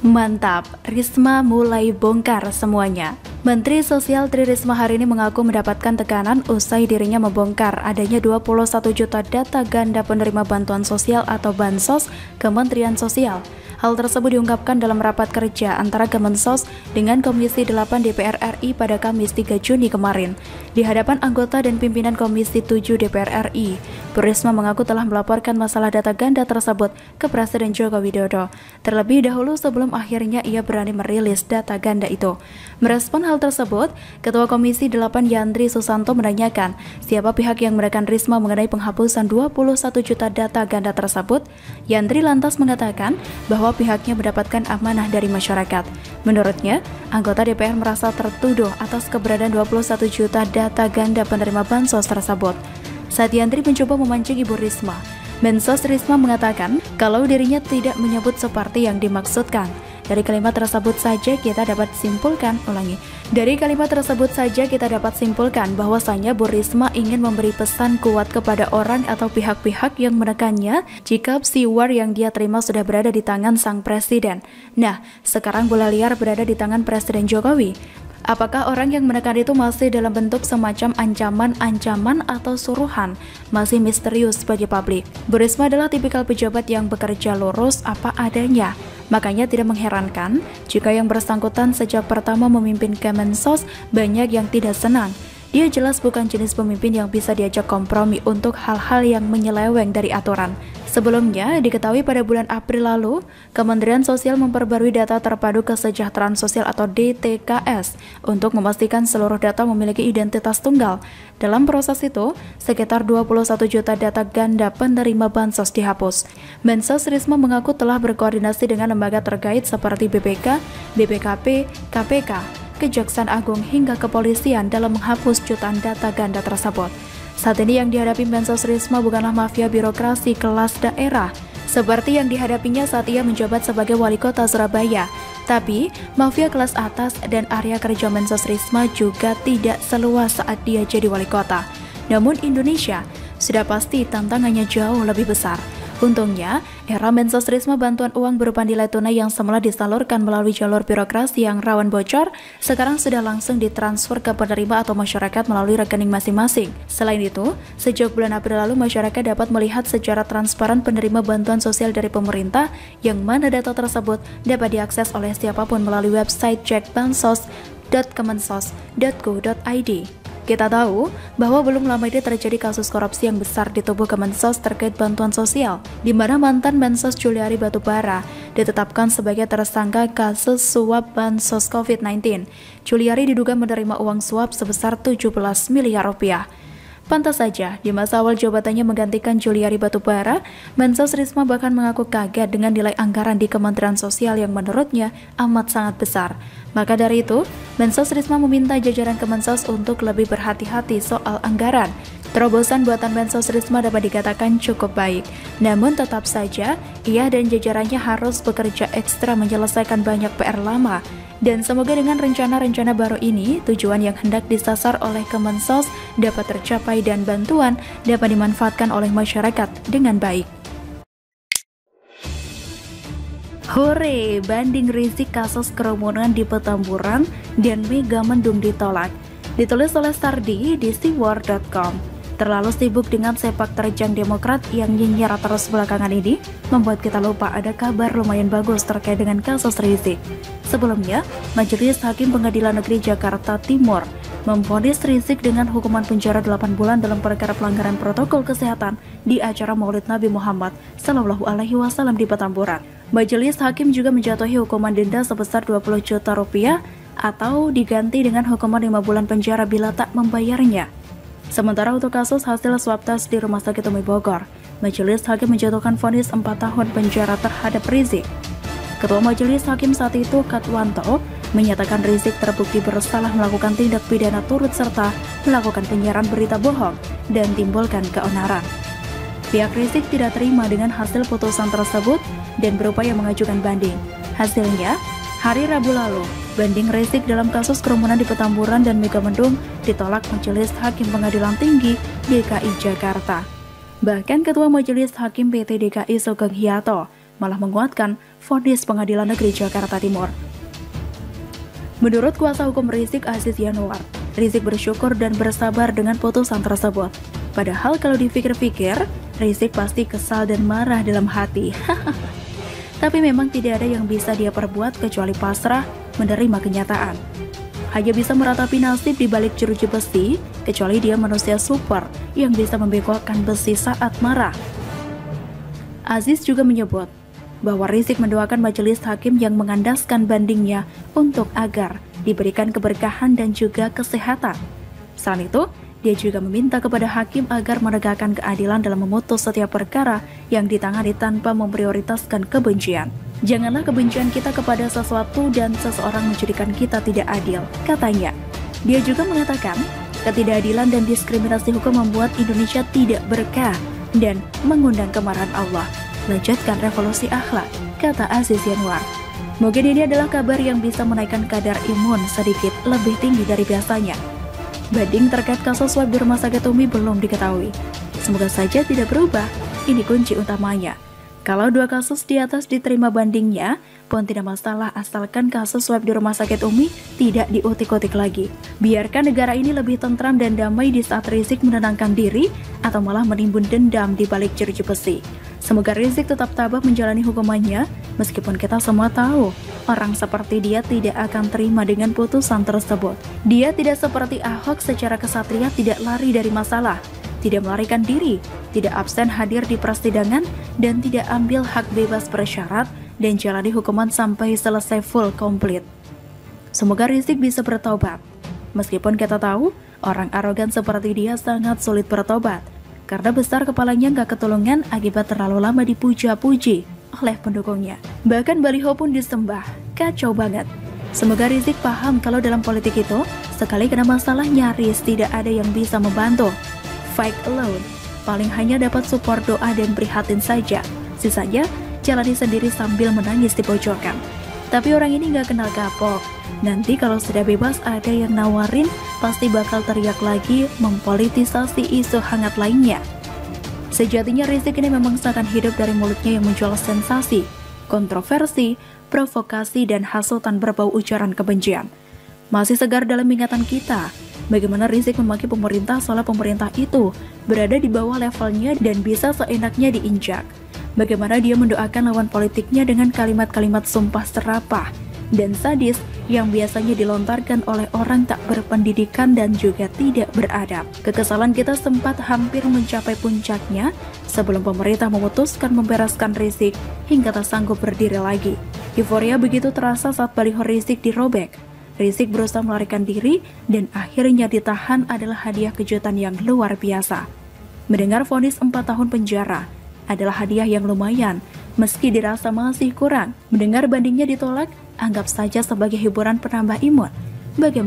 Mantap, Risma mulai bongkar semuanya. Menteri Sosial Tri Risma hari ini mengaku mendapatkan tekanan usai dirinya membongkar adanya 21 juta data ganda penerima bantuan sosial atau Bansos Kementerian Sosial. Hal tersebut diungkapkan dalam rapat kerja antara Kemensos dengan Komisi 8 DPR RI pada Kamis 3 Juni kemarin. Di hadapan anggota dan pimpinan Komisi 7 DPR RI, Bu Risma mengaku telah melaporkan masalah data ganda tersebut ke Presiden Joko Widodo. Terlebih dahulu sebelum akhirnya ia berani merilis data ganda itu. Merespon hal tersebut, Ketua Komisi 8 Yandri Susanto menanyakan siapa pihak yang menekan Risma mengenai penghapusan 21 juta data ganda tersebut. Yandri lantas mengatakan bahwa pihaknya mendapatkan amanah dari masyarakat. Menurutnya, anggota DPR merasa tertuduh atas keberadaan 21 juta data ganda penerima bansos tersebut. Saat Yandri mencoba memancing Ibu Risma, Mensos Risma mengatakan kalau dirinya tidak menyebut seperti yang dimaksudkan. Dari kalimat tersebut saja kita dapat simpulkan, bahwasanya Bu Risma ingin memberi pesan kuat kepada orang atau pihak-pihak yang menekannya jika opsi war yang dia terima sudah berada di tangan sang presiden. Nah, sekarang bola liar berada di tangan Presiden Jokowi. Apakah orang yang menekan itu masih dalam bentuk semacam ancaman atau suruhan? Masih misterius bagi publik. Bu Risma adalah tipikal pejabat yang bekerja lurus apa adanya. Makanya tidak mengherankan jika yang bersangkutan sejak pertama memimpin Kemensos banyak yang tidak senang. Dia jelas bukan jenis pemimpin yang bisa diajak kompromi untuk hal-hal yang menyeleweng dari aturan. Sebelumnya, diketahui pada bulan April lalu, Kementerian Sosial memperbarui data terpadu kesejahteraan sosial atau DTKS untuk memastikan seluruh data memiliki identitas tunggal. Dalam proses itu, sekitar 21 juta data ganda penerima bansos dihapus. Mensos Risma mengaku telah berkoordinasi dengan lembaga terkait seperti BPK, BPKP, KPK, Kejaksaan Agung hingga kepolisian dalam menghapus jutaan data ganda tersebut. Saat ini yang dihadapi Mensos Risma bukanlah mafia birokrasi kelas daerah, seperti yang dihadapinya saat ia menjabat sebagai wali kota Surabaya. Tapi, mafia kelas atas dan area kerja Mensos Risma juga tidak seluas saat dia jadi wali kota. Namun Indonesia sudah pasti tantangannya jauh lebih besar. Untungnya, era Mensos Risma bantuan uang berupa nilai tunai yang semula disalurkan melalui jalur birokrasi yang rawan bocor, sekarang sudah langsung ditransfer ke penerima atau masyarakat melalui rekening masing-masing. Selain itu, sejak bulan April lalu masyarakat dapat melihat secara transparan penerima bantuan sosial dari pemerintah yang mana data tersebut dapat diakses oleh siapapun melalui website cekbansos.kemensos.go.id. Kita tahu bahwa belum lama ini terjadi kasus korupsi yang besar di tubuh Kemensos terkait bantuan sosial, di mana mantan Mensos Juliari Batubara ditetapkan sebagai tersangka kasus suap bansos COVID-19. Juliari diduga menerima uang suap sebesar 17 miliar rupiah. Pantas saja, di masa awal jabatannya menggantikan Juliari Batubara, Mensos Risma bahkan mengaku kaget dengan nilai anggaran di Kementerian Sosial yang menurutnya amat sangat besar. Maka dari itu, Mensos Risma meminta jajaran Kemensos untuk lebih berhati-hati soal anggaran. Terobosan buatan Mensos Risma dapat dikatakan cukup baik, namun tetap saja ia dan jajarannya harus bekerja ekstra menyelesaikan banyak PR lama. Dan semoga dengan rencana-rencana baru ini, tujuan yang hendak disasar oleh Kemensos dapat tercapai dan bantuan dapat dimanfaatkan oleh masyarakat dengan baik. Hore, banding Rizik kasus kerumunan di Petamburan dan Mega Mendung ditolak. Ditulis oleh Sardi di siwar.com. Terlalu sibuk dengan sepak terjang Demokrat yang nyinyir terus belakangan ini, membuat kita lupa ada kabar lumayan bagus terkait dengan kasus Rizik. Sebelumnya, Majelis Hakim Pengadilan Negeri Jakarta Timur memvonis Rizik dengan hukuman penjara 8 bulan dalam perkara pelanggaran protokol kesehatan di acara Maulid Nabi Muhammad SAW di Petamburan. Majelis Hakim juga menjatuhi hukuman denda sebesar 20 juta rupiah atau diganti dengan hukuman 5 bulan penjara bila tak membayarnya. Sementara untuk kasus hasil swab tes di Rumah Sakit Umi Bogor, Majelis Hakim menjatuhkan vonis 4 tahun penjara terhadap Rizik. Ketua Majelis Hakim saat itu, Katwanto, menyatakan Rizik terbukti bersalah melakukan tindak pidana turut serta melakukan penyiaran berita bohong dan timbulkan keonaran. Pihak Rizik tidak terima dengan hasil putusan tersebut dan berupaya mengajukan banding. Hasilnya, hari Rabu lalu, banding Rizik dalam kasus kerumunan di Petamburan dan Mega Mendung ditolak Majelis Hakim Pengadilan Tinggi DKI Jakarta. Bahkan Ketua Majelis Hakim PT DKI Sugeng Hiyato malah menguatkan vonis Pengadilan Negeri Jakarta Timur. Menurut kuasa hukum Rizik Aziz Yanuar, Rizik bersyukur dan bersabar dengan putusan tersebut. Padahal kalau dipikir-pikir, Rizik pasti kesal dan marah dalam hati. Tapi memang tidak ada yang bisa dia perbuat kecuali pasrah menerima kenyataan. Hanya bisa meratapi nasib di balik jeruji besi, kecuali dia manusia super yang bisa membengkokkan besi saat marah. Aziz juga menyebut bahwa Rizik mendoakan majelis hakim yang mengandaskan bandingnya untuk agar diberikan keberkahan dan juga kesehatan. Selain itu, dia juga meminta kepada hakim agar menegakkan keadilan dalam memutus setiap perkara yang ditangani tanpa memprioritaskan kebencian. Janganlah kebencian kita kepada sesuatu dan seseorang menjadikan kita tidak adil, katanya. Dia juga mengatakan, ketidakadilan dan diskriminasi hukum membuat Indonesia tidak berkah dan mengundang kemarahan Allah. Lanjutkan revolusi akhlak, kata Aziz Yanuar. Mungkin ini adalah kabar yang bisa menaikkan kadar imun sedikit lebih tinggi dari biasanya. Banding terkait kasus swab di Rumah Sakit Umi belum diketahui. Semoga saja tidak berubah, ini kunci utamanya. Kalau 2 kasus di atas diterima bandingnya, pun tidak masalah asalkan kasus swab di Rumah Sakit Umi tidak diutik-utik lagi. Biarkan negara ini lebih tentram dan damai di saat Rizik menenangkan diri atau malah menimbun dendam di balik jeruji besi. Semoga Rizik tetap tabah menjalani hukumannya, meskipun kita semua tahu orang seperti dia tidak akan terima dengan putusan tersebut. Dia tidak seperti Ahok secara kesatria tidak lari dari masalah, tidak melarikan diri, tidak absen hadir di persidangan, dan tidak ambil hak bebas bersyarat dan jalani hukuman sampai selesai full komplit. Semoga Rizik bisa bertobat. Meskipun kita tahu, orang arogan seperti dia sangat sulit bertobat, karena besar kepalanya nggak ketulungan akibat terlalu lama dipuja-puji oleh pendukungnya. Bahkan baliho pun disembah, kacau banget. Semoga Rizik paham kalau dalam politik itu, sekali kena masalah nyaris tidak ada yang bisa membantu. Fight alone, paling hanya dapat support doa dan prihatin saja. Sisanya, jalani sendiri sambil menangis di pojokan. Tapi orang ini nggak kenal kapok. Nanti kalau sudah bebas ada yang nawarin, pasti bakal teriak lagi mempolitisasi isu hangat lainnya. Sejatinya Rizik ini memang seakan hidup dari mulutnya yang menjual sensasi, kontroversi, provokasi, dan hasutan berbau ujaran kebencian. Masih segar dalam ingatan kita, bagaimana Rizik memaki pemerintah soal pemerintah itu berada di bawah levelnya dan bisa seenaknya diinjak. Bagaimana dia mendoakan lawan politiknya dengan kalimat-kalimat sumpah serapah dan sadis yang biasanya dilontarkan oleh orang tak berpendidikan dan juga tidak beradab. Kekesalan kita sempat hampir mencapai puncaknya sebelum pemerintah memutuskan membereskan Rizik hingga tak sanggup berdiri lagi. Euforia begitu terasa saat baliho Rizik dirobek. Rizik berusaha melarikan diri dan akhirnya ditahan adalah hadiah kejutan yang luar biasa. Mendengar vonis 4 tahun penjara adalah hadiah yang lumayan, meski dirasa masih kurang. Mendengar bandingnya ditolak, anggap saja sebagai hiburan penambah imun. Bagaimana